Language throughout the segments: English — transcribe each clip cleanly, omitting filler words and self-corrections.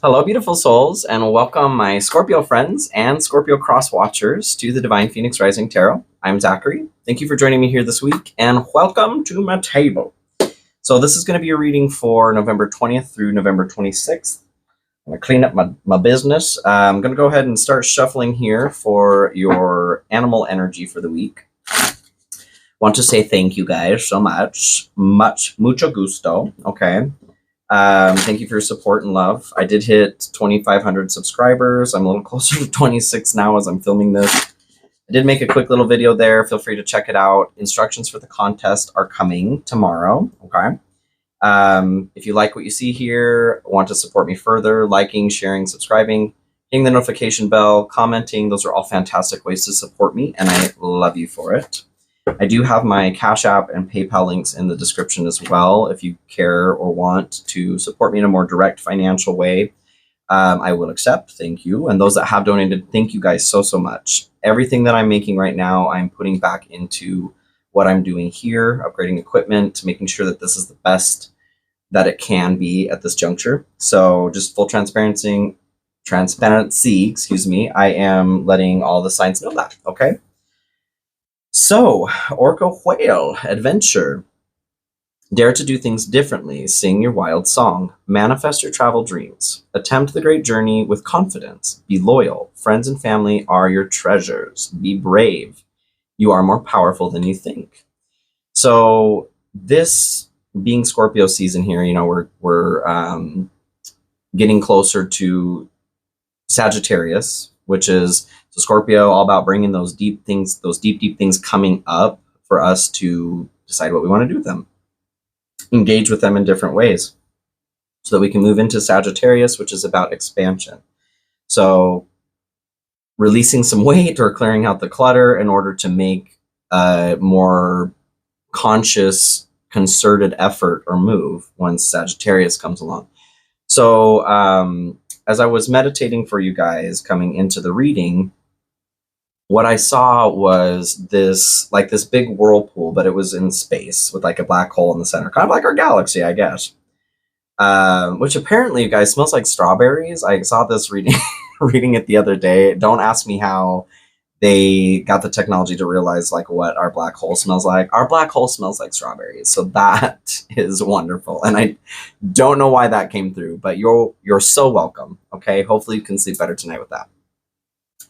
Hello, beautiful souls, and welcome my Scorpio friends and Scorpio cross watchers to the Divine Phoenix Rising Tarot. I'm Zachary. Thank you for joining me here this week, and welcome to my table. So this is going to be a reading for November 20th through November 26th. I'm going to clean up my business. I'm going to go ahead and start shuffling here for your animal energy for the week. Want to say thank you guys so much. Mucho gusto. Okay. Thank you for your support and love. I did hit 2,500 subscribers. I'm a little closer to 26 now as I'm filming this. I did make a quick little video there. Feel free to check it out. Instructions for the contest are coming tomorrow. Okay. If you like what you see here, want to support me further, liking, sharing, subscribing, hitting the notification bell, commenting, those are all fantastic ways to support me, and I love you for it. I do have my Cash App and PayPal links in the description as well. If you care or want to support me in a more direct financial way, I will accept. Thank you. And those that have donated, thank you guys so much. Everything that I'm making right now, I'm putting back into what I'm doing here, upgrading equipment, making sure that this is the best that it can be at this juncture. So just full transparency, excuse me, I am letting all the signs know that, okay? So, Orca Whale, adventure. Dare to do things differently. Sing your wild song. Manifest your travel dreams. Attempt the great journey with confidence. Be loyal. Friends and family are your treasures. Be brave. You are more powerful than you think. So, this being Scorpio season here, you know, we're getting closer to Sagittarius, which is so Scorpio, all about bringing those deep things, those deep things coming up for us to decide what we want to do with them. Engage with them in different ways so that we can move into Sagittarius, which is about expansion. So releasing some weight or clearing out the clutter in order to make a more conscious, concerted effort or move once Sagittarius comes along. So as I was meditating for you guys coming into the reading, what I saw was this big whirlpool, but it was in space with like a black hole in the center, kind of like our galaxy, I guess. Which apparently, you guys, smells like strawberries. I saw this reading it the other day. Don't ask me how they got the technology to realize like what our black hole smells like. Our black hole smells like strawberries, so that is wonderful. And I don't know why that came through, but you're so welcome. Okay, hopefully you can sleep better tonight with that.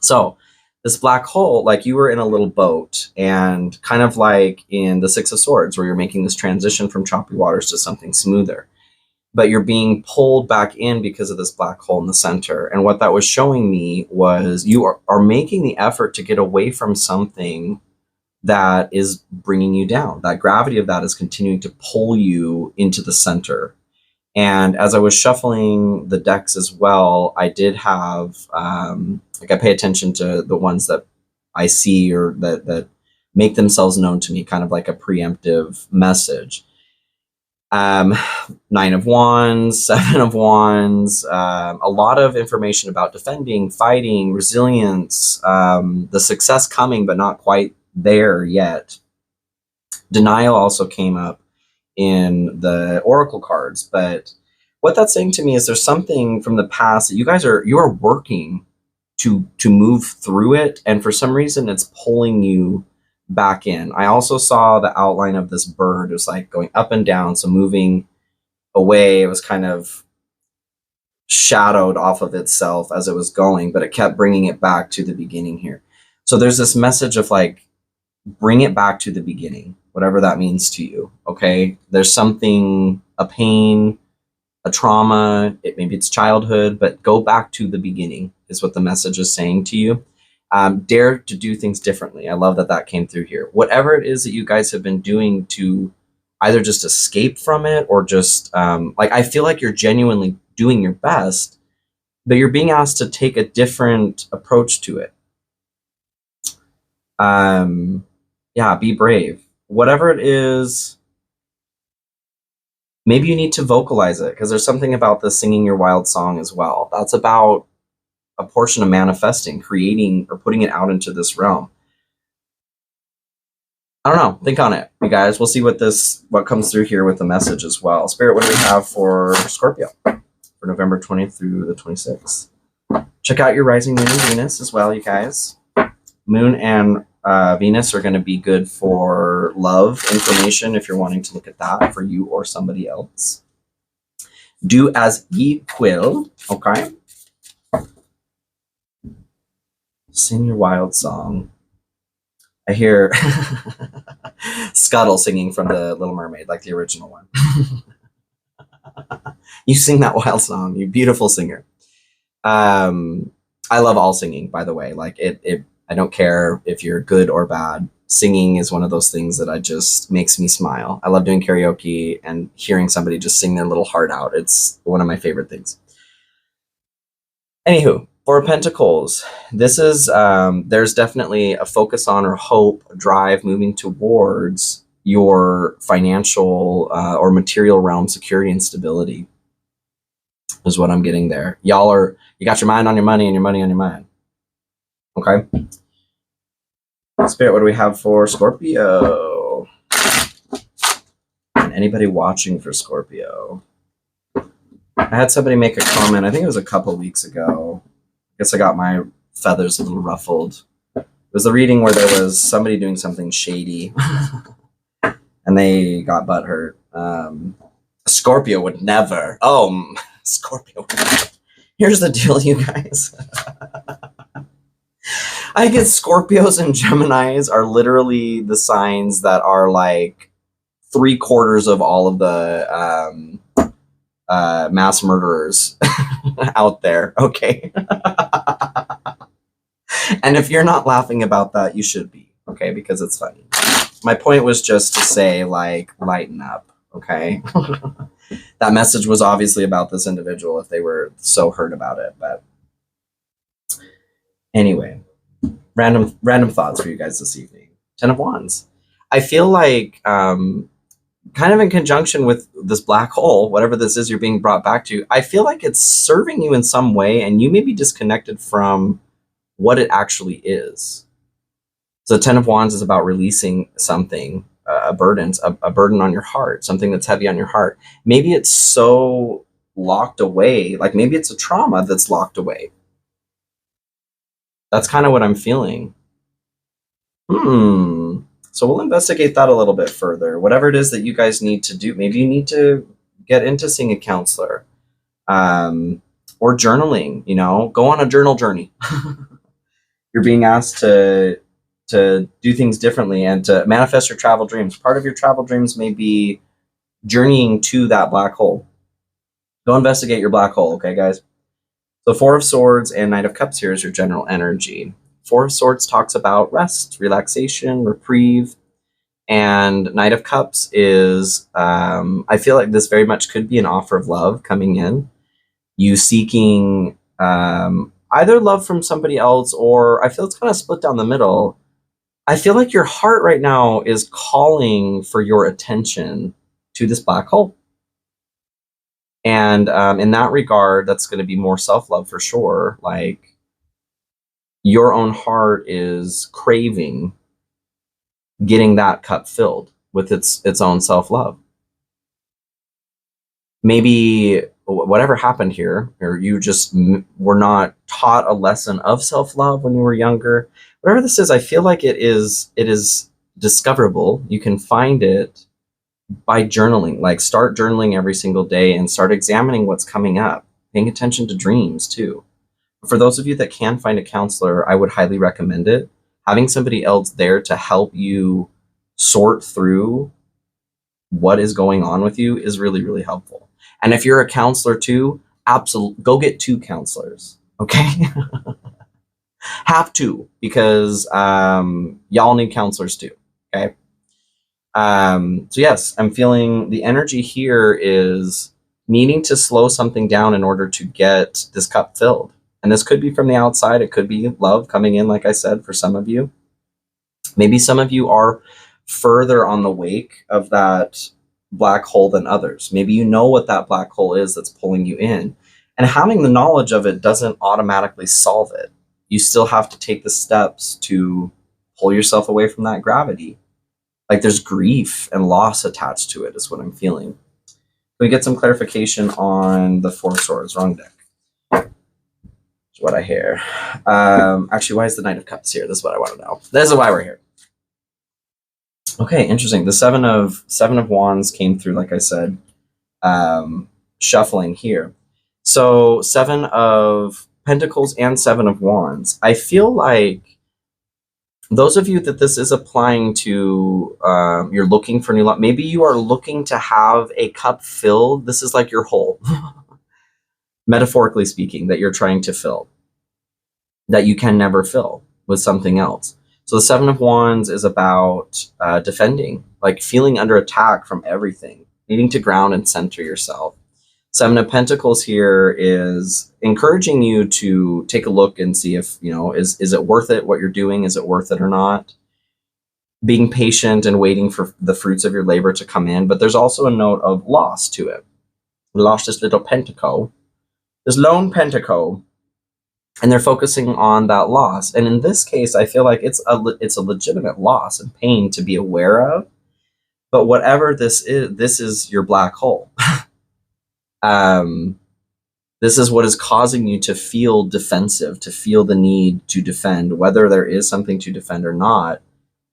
So this black hole, like you were in a little boat, and kind of like in the Six of Swords, where you're making this transition from choppy waters to something smoother, but you're being pulled back in because of this black hole in the center. And what that was showing me was you are making the effort to get away from something that is bringing you down. That gravity of that is continuing to pull you into the center. And as I was shuffling the decks as well, I did have, I pay attention to the ones that I see or that make themselves known to me, kind of like a preemptive message. 9 of Wands, 7 of Wands, a lot of information about defending, fighting, resilience, the success coming, but not quite there yet. Denial also came up in the oracle cards, but what that's saying to me is there's something from the past that you are working to move through it, and for some reason it's pulling you back in. I also saw the outline of this bird. It was like going up and down, so moving away. It was kind of shadowed off of itself as it was going, but it kept bringing it back to the beginning here. So there's this message of like, bring it back to the beginning, whatever that means to you. Okay, there's something, a pain, a trauma, maybe it's childhood, but go back to the beginning is what the message is saying to you. Dare to do things differently. I love that came through here. Whatever it is that you guys have been doing to either just escape from it or just like, I feel like you're genuinely doing your best, but you're being asked to take a different approach to it. Yeah, be brave. Whatever it is, maybe you need to vocalize it, because there's something about the singing your wild song as well. That's about a portion of manifesting, creating, or putting it out into this realm. I don't know. Think on it, you guys. We'll see what comes through here with the message as well. Spirit, what do we have for Scorpio? for November 20th through the 26th. Check out your rising moon and Venus as well, you guys. Moon and Venus are going to be good for love information if you're wanting to look at that for you or somebody else. Do as ye will, okay? Sing your wild song. I hear Scuttle singing from The Little Mermaid, like the original one. You sing that wild song, you beautiful singer. I love all singing, by the way. Like I don't care if you're good or bad. Singing is one of those things that I just makes me smile. I love doing karaoke and hearing somebody just sing their little heart out. It's one of my favorite things. Anywho, Four of Pentacles. This is, there's definitely a focus on or hope, drive moving towards your financial or material realm security and stability is what I'm getting there. You got your mind on your money and your money on your mind. Okay. Spirit, what do we have for Scorpio? And anybody watching for Scorpio? I had somebody make a comment, I think it was a couple weeks ago. I guess I got my feathers a little ruffled. It was a reading where there was somebody doing something shady and they got butthurt. Scorpio would never. Oh, Scorpio would never. Here's the deal, you guys. I get Scorpios and Geminis are literally the signs that are like 3/4 of all of the mass murderers out there. Okay. And if you're not laughing about that, you should be. Okay. Because it's funny. My point was just to say, like, lighten up. Okay. That message was obviously about this individual if they were so hurt about it. But anyway. Random thoughts for you guys this evening. 10 of Wands. I feel like kind of in conjunction with this black hole, whatever this is you're being brought back to, I feel like it's serving you in some way and you may be disconnected from what it actually is. So 10 of Wands is about releasing something, a burden on your heart, something that's heavy on your heart. Maybe it's so locked away, like maybe it's a trauma that's locked away. That's kind of what I'm feeling. So we'll investigate that a little bit further. Whatever it is that you guys need to do, maybe you need to get into seeing a counselor or journaling, you know, go on a journal journey. You're being asked to do things differently and to manifest your travel dreams. Part of your travel dreams may be journeying to that black hole. Go investigate your black hole, okay, guys? So Four of Swords and Knight of Cups here is your general energy. Four of Swords talks about rest, relaxation, reprieve. And Knight of Cups is, I feel like this very much could be an offer of love coming in. You seeking either love from somebody else, or I feel it's kind of split down the middle. I feel like your heart right now is calling for your attention to this black hole. And in that regard, that's going to be more self-love for sure. Like your own heart is craving getting that cup filled with its own self-love. Maybe whatever happened here, or you just were not taught a lesson of self-love when you were younger. Whatever this is, I feel like it is discoverable. You can find it by journaling. Like start journaling every single day and start examining what's coming up, paying attention to dreams too. For those of you that can find a counselor, I would highly recommend it. Having somebody else there to help you sort through what is going on with you is really, really helpful. And if you're a counselor too, absolutely go get 2 counselors. Okay. Have to, because y'all need counselors too. Okay. So yes, I'm feeling the energy here is needing to slow something down in order to get this cup filled. And this could be from the outside. It could be love coming in, like I said, for some of you. Maybe some of you are further on the wake of that black hole than others. Maybe you know what that black hole is that's pulling you in. And having the knowledge of it doesn't automatically solve it. You still have to take the steps to pull yourself away from that gravity. Like there's grief and loss attached to it is what I'm feeling. we get some clarification on the Four of Swords? Wrong deck. That's what I hear. Actually, why is the Knight of Cups here? This is what I want to know. This is why we're here. Okay, interesting. The Seven of Wands came through, like I said, shuffling here. So 7 of Pentacles and 7 of Wands. I feel like those of you that this is applying to, you're looking for new love. Maybe you are looking to have a cup filled. This is like your hole, metaphorically speaking, that you're trying to fill, that you can never fill with something else. So the 7 of Wands is about defending, like feeling under attack from everything, needing to ground and center yourself. 7 of Pentacles here is encouraging you to take a look and see if, you know, is it worth it, what you're doing? Is it worth it or not? Being patient and waiting for the fruits of your labor to come in. But there's also a note of loss to it. We lost this little pentacle, this lone pentacle, and they're focusing on that loss. And in this case, I feel like it's a legitimate loss and pain to be aware of. But whatever this is your black hole. This is what is causing you to feel defensive, to feel the need to defend, whether there is something to defend or not.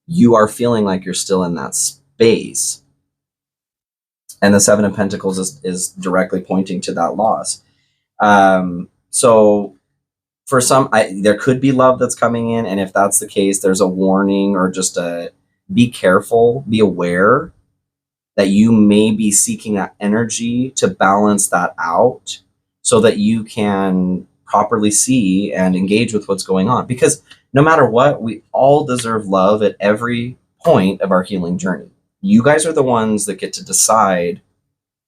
You are feeling like you're still in that space. And the 7 of Pentacles is directly pointing to that loss. So for some, there could be love that's coming in. And if that's the case, there's a warning or just be careful, be aware that you may be seeking that energy to balance that out so that you can properly see and engage with what's going on. Because no matter what, we all deserve love at every point of our healing journey. You guys are the ones that get to decide,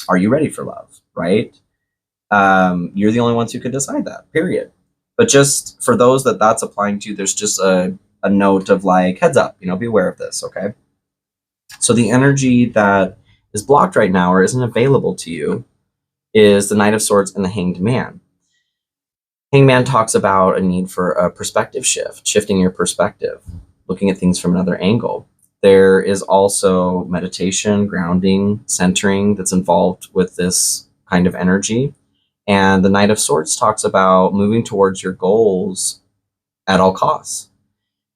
are you ready for love, right? You're the only ones who could decide that, period. But just for those that that's applying to, there's just a note of like, heads up, you know, be aware of this, okay? So the energy that is blocked right now or isn't available to you is the Knight of Swords and the Hanged Man. Hanged Man talks about a need for a perspective shift, shifting your perspective, looking at things from another angle. There is also meditation, grounding, centering that's involved with this kind of energy. And the Knight of Swords talks about moving towards your goals at all costs.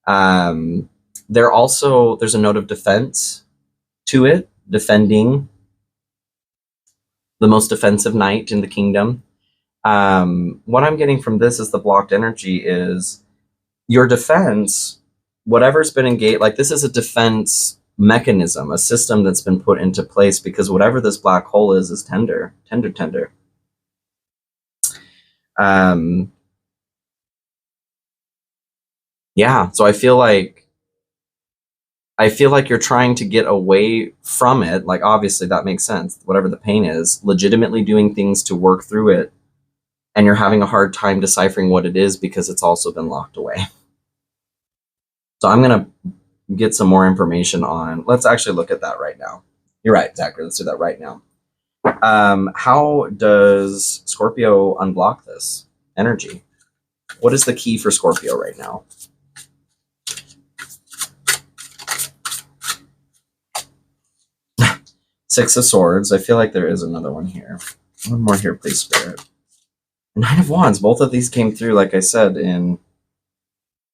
There's a note of defense to it, defending, the most defensive knight in the kingdom. What I'm getting from this is the blocked energy is your defense, whatever's been engaged, like this is a defense mechanism, a system that's been put into place because whatever this black hole is tender. Yeah, so I feel like you're trying to get away from it. Like, obviously that makes sense. Whatever the pain is, legitimately doing things to work through it. And you're having a hard time deciphering what it is because it's also been locked away. So I'm going to get some more information on, let's actually look at that right now. You're right, Zachary. Let's do that right now. How does Scorpio unblock this energy? What is the key for Scorpio right now? Six of Swords. I feel like there is another one here. One more here, please, Spirit. Nine of Wands. Both of these came through, like I said, in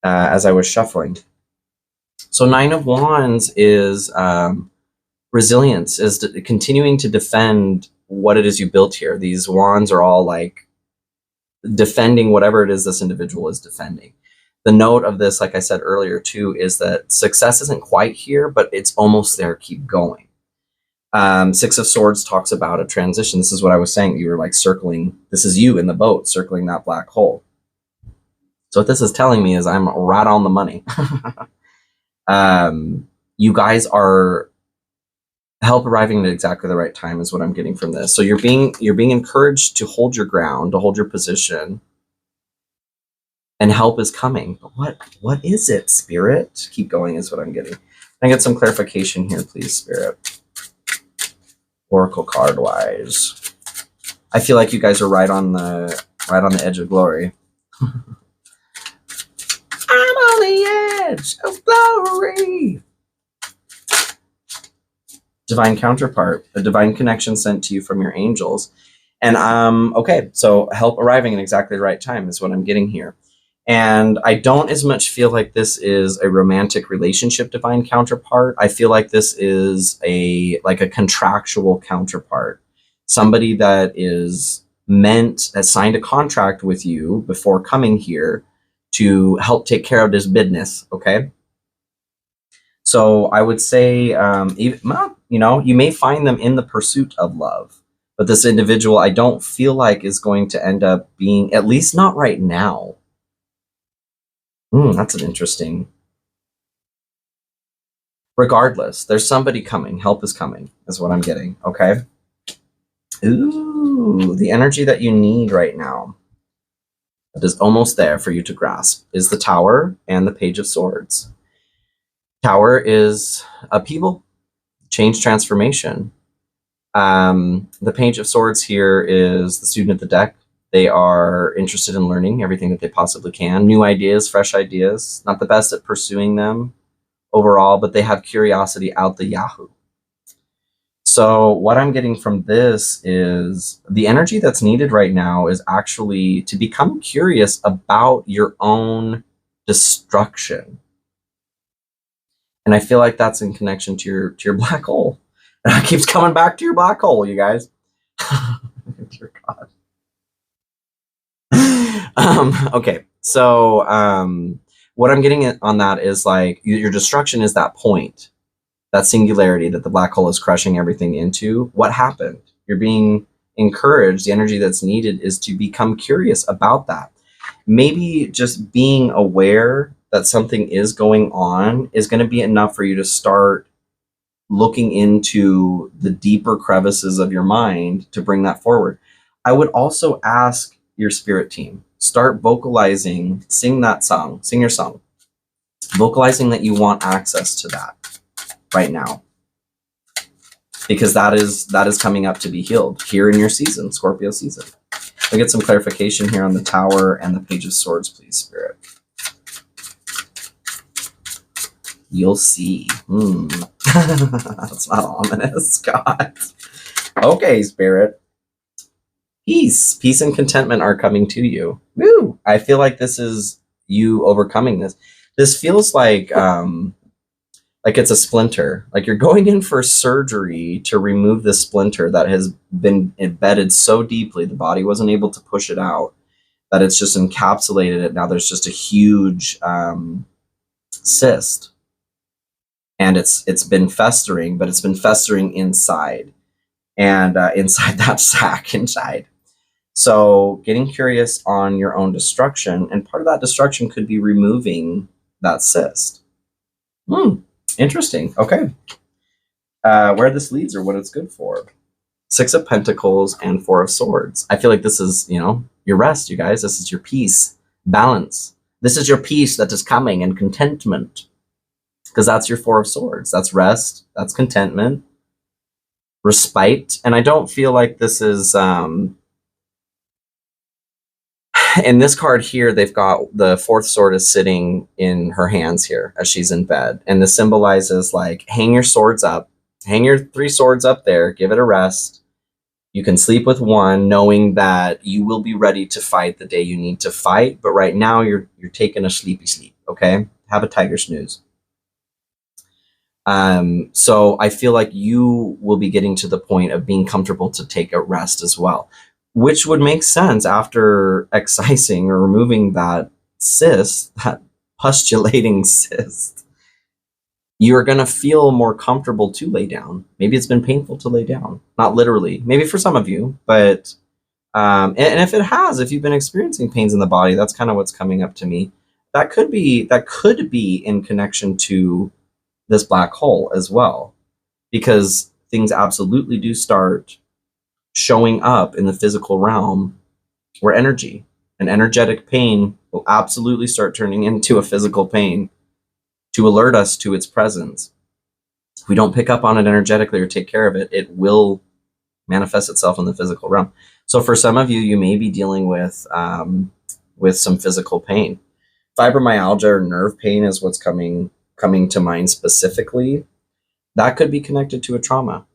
as I was shuffling. So Nine of Wands is resilience, is continuing to defend what it is you built here. These wands are all like defending whatever it is this individual is defending. The note of this, like I said earlier too, is that success isn't quite here, but it's almost there. Keep going. Six of Swords talks about a transition. This is what I was saying. You were like circling. This is you in the boat circling that black hole. So what this is telling me is I'm right on the money. You guys are help arriving at exactly the right time is what I'm getting from this. So you're being encouraged to hold your ground, to hold your position, and help is coming. But what is it, Spirit? Keep going is what I'm getting. Can I get some clarification here, please, Spirit? Oracle card wise, I feel like you guys are right on the edge of glory. I'm on the edge of glory. divine counterpart, a divine connection sent to you from your angels. And okay, so help arriving in exactly the right time is what I'm getting here. And I don't as much feel like this is a romantic relationship divine counterpart. I feel like this is a contractual counterpart. Somebody that is has signed a contract with you before coming here to help take care of this business, okay? So I would say, you may find them in the pursuit of love, but this individual I don't feel like is going to end up being, at least not right now. That's an interesting. Regardless, there's somebody coming. Help is coming, is what I'm getting, okay? Ooh, the energy that you need right now, that is almost there for you to grasp, is the Tower and the Page of Swords. Tower is upheaval, change, transformation. The Page of Swords here is the student of the deck. They are interested in learning everything that they possibly can. New ideas, fresh ideas. Not the best at pursuing them overall, but they have curiosity out the yahoo. So what I'm getting from this is the energy that's needed right now is actually to become curious about your own destruction. And I feel like that's in connection to your black hole. And it keeps coming back to your black hole, you guys. Dear God. Okay, so what I'm getting on that is like your destruction is that point, that singularity that the black hole is crushing everything into. What happened? You're being encouraged. The energy that's needed is to become curious about that. Maybe just being aware that something is going on is going to be enough for you to start looking into the deeper crevices of your mind to bring that forward. I would also ask your spirit team, start vocalizing, sing that song, sing your song, vocalizing that you want access to that right now, because that is coming up to be healed here in your season, Scorpio season. I'll get some clarification here on the Tower and the Page of Swords, please, Spirit. You'll see. That's not ominous, God. Okay, Spirit. Peace and contentment are coming to you. Woo! I feel like this is you overcoming this. This feels like it's a splinter. Like you're going in for surgery to remove this splinter that has been embedded so deeply the body wasn't able to push it out, that it's just encapsulated it. Now there's just a huge cyst. And it's been festering, but it's been festering inside. And inside that sac inside. So getting curious on your own destruction, and part of that destruction could be removing that cyst. Interesting. Okay. Where this leads or what it's good for. 6 of Pentacles and 4 of Swords. I feel like this is, your rest, you guys. This is your peace, balance. This is your peace that is coming, and contentment. Because that's your 4 of Swords. That's rest. That's contentment. Respite. And I don't feel like this is... in this card here, they've got the 4th sword is sitting in her hands here as she's in bed. And this symbolizes like, hang your swords up. Hang your 3 swords up there. Give it a rest. You can sleep with one, knowing that you will be ready to fight the day you need to fight. But right now, you're taking a sleepy sleep, okay? Have a tiger snooze. So I feel like you will be getting to the point of being comfortable to take a rest as well, which would make sense after excising or removing that cyst, that pustulating cyst. You're going to feel more comfortable to lay down. Maybe it's been painful to lay down, not literally, maybe for some of you, but, and if it has, if you've been experiencing pains in the body, that's kind of what's coming up to me. That could be in connection to this black hole as well, because things absolutely do start showing up in the physical realm where energy and energetic pain will absolutely start turning into a physical pain to alert us to its presence. If we don't pick up on it energetically or take care of it, it will manifest itself in the physical realm. So for some of you, you may be dealing with some physical pain. Fibromyalgia or nerve pain is what's coming to mind specifically. That could be connected to a trauma.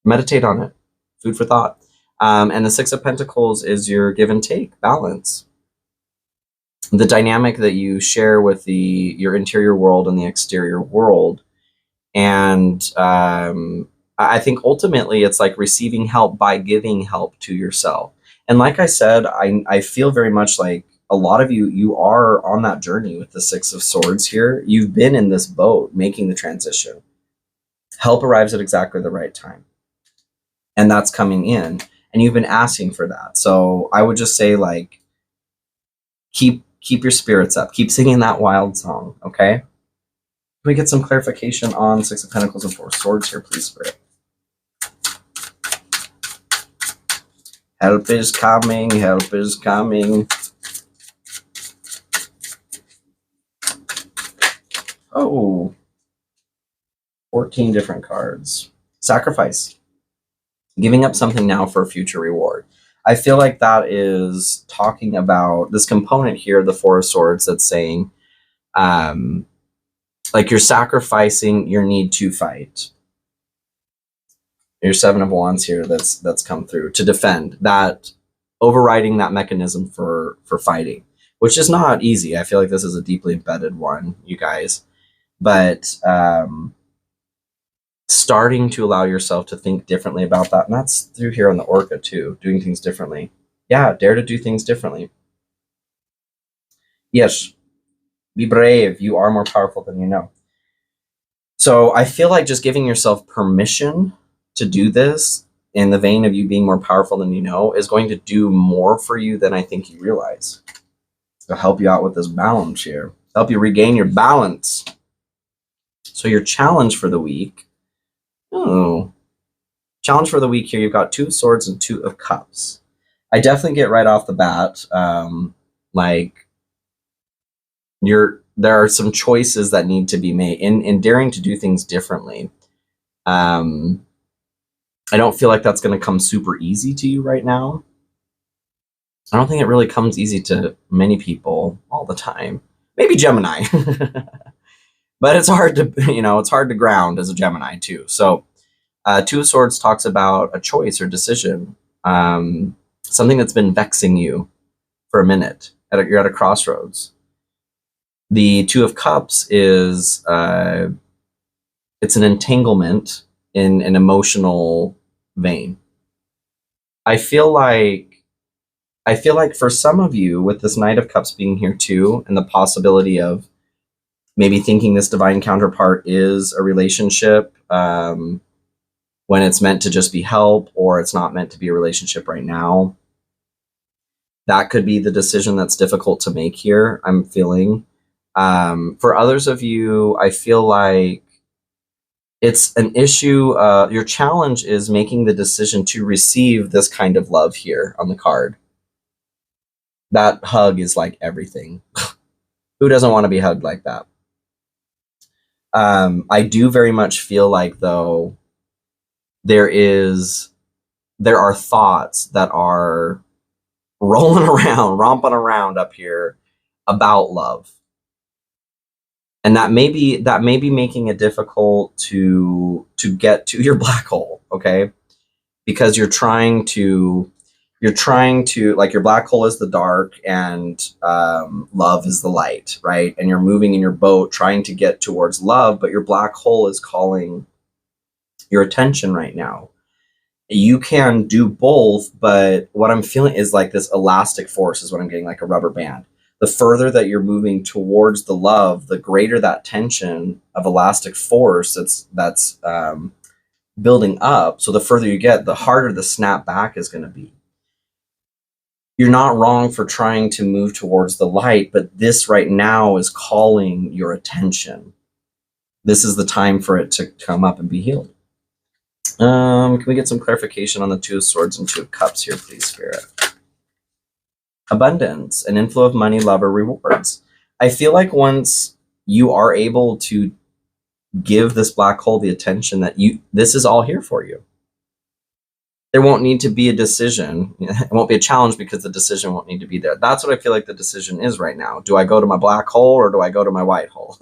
Meditate on it. Food for thought. And the Six of Pentacles is your give and take, balance. The dynamic that you share with your interior world and the exterior world. And I think ultimately it's like receiving help by giving help to yourself. And like I said, I feel very much like a lot of you are on that journey with the Six of Swords here. You've been in this boat making the transition. Help arrives at exactly the right time. And that's coming in. And you've been asking for that. So I would just say, like, keep your spirits up. Keep singing that wild song, okay? Can we get some clarification on Six of Pentacles and Four of Swords here, please, Spirit? Help is coming, help is coming. Oh, 14 different cards. Sacrifice. Giving up something now for a future reward. I feel like that is talking about this component here, the Four of Swords, that's saying, like, you're sacrificing your need to fight. Your Seven of Wands here that's come through to defend that, overriding that mechanism for fighting, which is not easy. I feel like this is a deeply embedded one, you guys. But starting to allow yourself to think differently about that. And that's through here on the Orca too, doing things differently. Yeah, dare to do things differently. Yes, be brave. You are more powerful than you know. So I feel like just giving yourself permission to do this in the vein of you being more powerful than you know is going to do more for you than I think you realize. It'll help you out with this balance here. Help you regain your balance. So your challenge for the week. Challenge for the week here, you've got Two of Swords and Two of Cups. I definitely get right off the bat, like, there are some choices that need to be made in daring to do things differently. I don't feel like that's going to come super easy to you right now. I don't think it really comes easy to many people all the time. Maybe Gemini. But it's hard to, it's hard to ground as a Gemini too. So Two of Swords talks about a choice or decision, something that's been vexing you for a minute. You're at a crossroads. The Two of Cups is, it's an entanglement in an emotional vein. I feel like for some of you, with this Knight of Cups being here too, and the possibility of maybe thinking this divine counterpart is a relationship when it's meant to just be help, or it's not meant to be a relationship right now. That could be the decision that's difficult to make here, I'm feeling. For others of you, I feel like it's an issue. Your challenge is making the decision to receive this kind of love here on the card. That hug is like everything. Who doesn't want to be hugged like that? I do very much feel like, though, there are thoughts that are rolling around, romping around up here about love. And that may be making it difficult to get to your black hole, okay? Because you're trying to, like, your black hole is the dark and love is the light, right? And you're moving in your boat trying to get towards love, but your black hole is calling your attention right now. You can do both, but what I'm feeling is like this elastic force is what I'm getting, like a rubber band. The further that you're moving towards the love, the greater that tension of elastic force that's building up. So the further you get, the harder the snap back is going to be. You're not wrong for trying to move towards the light, but this right now is calling your attention. This is the time for it to come up and be healed. Can we get some clarification on the Two of Swords and Two of Cups here, please, Spirit? Abundance, an inflow of money, love, or rewards. I feel like once you are able to give this black hole the attention that this is all here for you. There won't need to be a decision. It won't be a challenge because the decision won't need to be there. That's what I feel like the decision is right now. Do I go to my black hole or do I go to my white hole?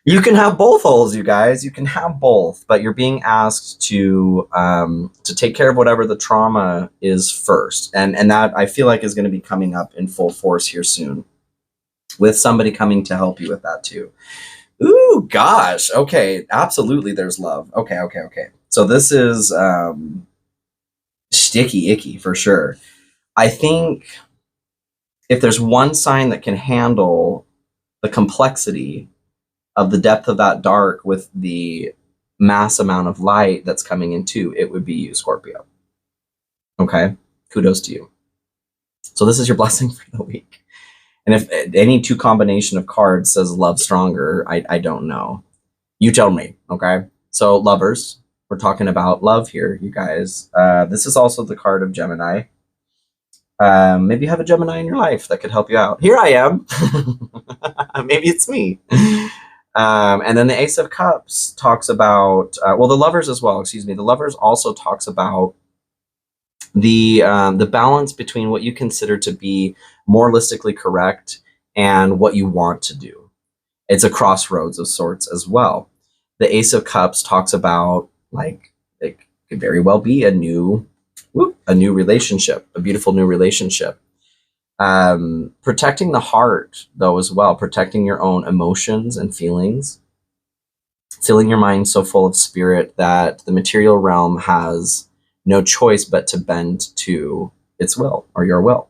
You can have both holes, you guys. You can have both, but you're being asked to take care of whatever the trauma is first, and that I feel like is going to be coming up in full force here soon, with somebody coming to help you with that too. Ooh, gosh. Okay, absolutely. There's love. Okay, okay, okay. So this is sticky icky for sure. I think if there's one sign that can handle the complexity of the depth of that dark with the mass amount of light that's coming into, it would be you, Scorpio. Okay, kudos to you. So this is your blessing for the week. And if any two combination of cards says love stronger, I don't know. You tell me, okay? So lovers, we're talking about love here, you guys. This is also the card of Gemini. Maybe you have a Gemini in your life that could help you out. Here I am. Maybe it's me. And then the Ace of Cups talks about, the lovers as well, excuse me. The lovers also talks about the balance between what you consider to be moralistically correct and what you want to do. It's a crossroads of sorts as well. The Ace of Cups talks about, like, it could very well be a new relationship, a beautiful new relationship. Protecting the heart, though, as well, protecting your own emotions and feelings, filling your mind so full of spirit that the material realm has no choice but to bend to its will or your will.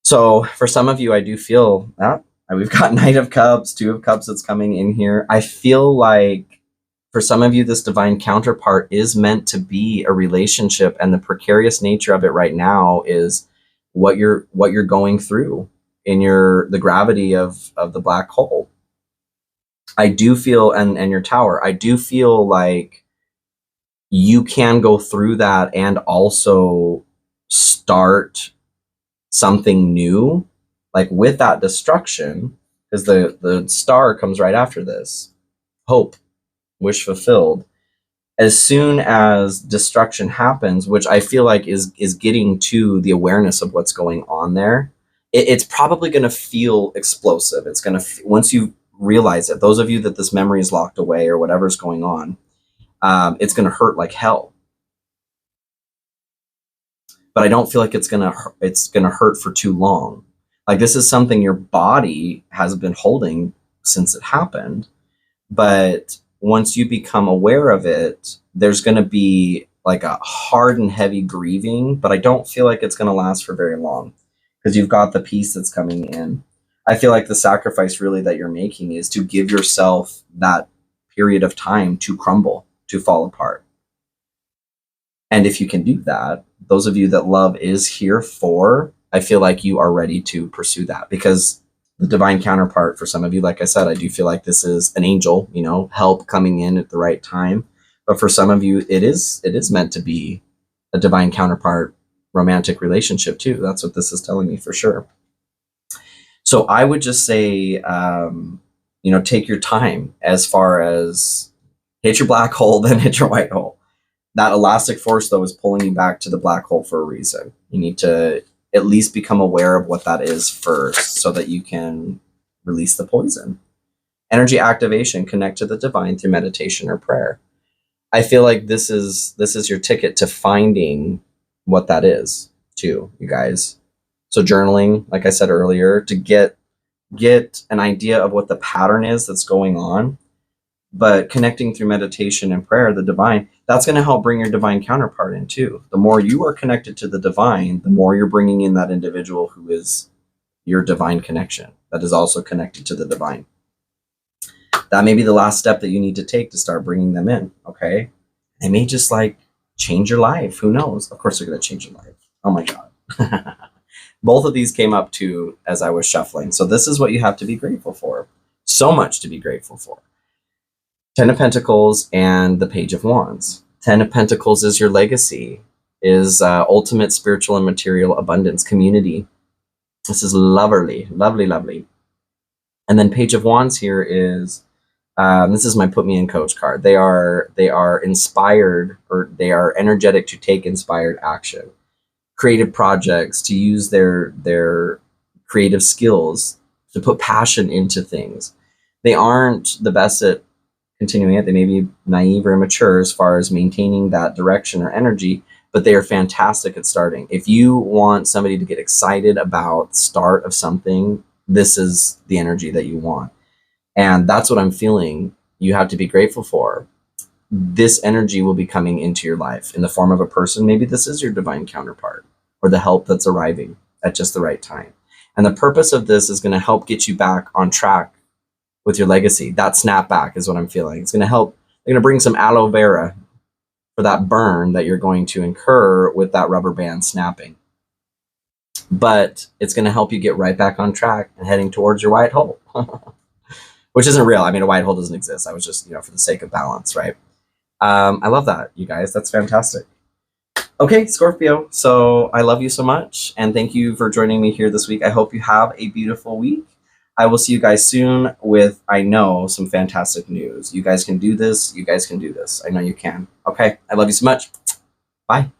So for some of you, I do feel that we've got Knight of Cups, Two of Cups that's coming in here. I feel like for some of you, this divine counterpart is meant to be a relationship, and the precarious nature of it right now is what you're going through in the gravity of the black hole. I do feel, and your tower, I do feel like you can go through that and also start something new, like with that destruction, because the star comes right after this. Hope, wish fulfilled. As soon as destruction happens, which I feel like is getting to the awareness of what's going on there, it's probably going to feel explosive. It's going to, once you realize it, those of you that this memory is locked away or whatever's going on, it's going to hurt like hell. But I don't feel like it's going to hurt for too long. Like, this is something your body has been holding since it happened. But once you become aware of it, there's going to be like a hard and heavy grieving, but I don't feel like it's going to last for very long because you've got the peace that's coming in. I feel like the sacrifice really that you're making is to give yourself that period of time to crumble, to fall apart. And if you can do that, those of you that love is here for, I feel like you are ready to pursue that, because the divine counterpart for some of you, like I said, I do feel like this is an angel, help coming in at the right time. But for some of you, it is meant to be a divine counterpart romantic relationship too. That's what this is telling me for sure. So I would just say, take your time as far as hit your black hole, then hit your white hole. That elastic force, though, is pulling you back to the black hole for a reason. You need to at least become aware of what that is first so that you can release the poison. Energy activation, connect to the divine through meditation or prayer. I feel like this is your ticket to finding what that is too, you guys. So journaling, like I said earlier, to get an idea of what the pattern is that's going on, but connecting through meditation and prayer, the divine, that's going to help bring your divine counterpart in too. The more you are connected to the divine, the more you're bringing in that individual who is your divine connection, that is also connected to the divine. That may be the last step that you need to take to start bringing them in, okay? They may just change your life. Who knows? Of course they're going to change your life. Oh my God. Both of these came up too as I was shuffling. So this is what you have to be grateful for. So much to be grateful for. 10 of Pentacles and the Page of Wands. 10 of Pentacles is your legacy, is ultimate spiritual and material abundance, community. This is lovely, lovely, lovely. And then Page of Wands here is, this is my Put Me in Coach card. They are inspired, or they are energetic to take inspired action. creative projects, to use their creative skills, to put passion into things. They aren't the best at continuing it. They may be naive or immature as far as maintaining that direction or energy, but they are fantastic at starting. If you want somebody to get excited about the start of something, this is the energy that you want. And that's what I'm feeling you have to be grateful for. This energy will be coming into your life in the form of a person. Maybe this is your divine counterpart, or the help that's arriving at just the right time. And the purpose of this is going to help get you back on track with your legacy. That snapback is what I'm feeling. It's going to help. They're going to bring some aloe vera for that burn that you're going to incur with that rubber band snapping. But it's going to help you get right back on track and heading towards your white hole, which isn't real. I mean, a white hole doesn't exist. I was just, for the sake of balance, right? I love that, you guys. That's fantastic. Okay, Scorpio. So I love you so much. And thank you for joining me here this week. I hope you have a beautiful week. I will see you guys soon with, I know, some fantastic news. You guys can do this. You guys can do this. I know you can. Okay. I love you so much. Bye.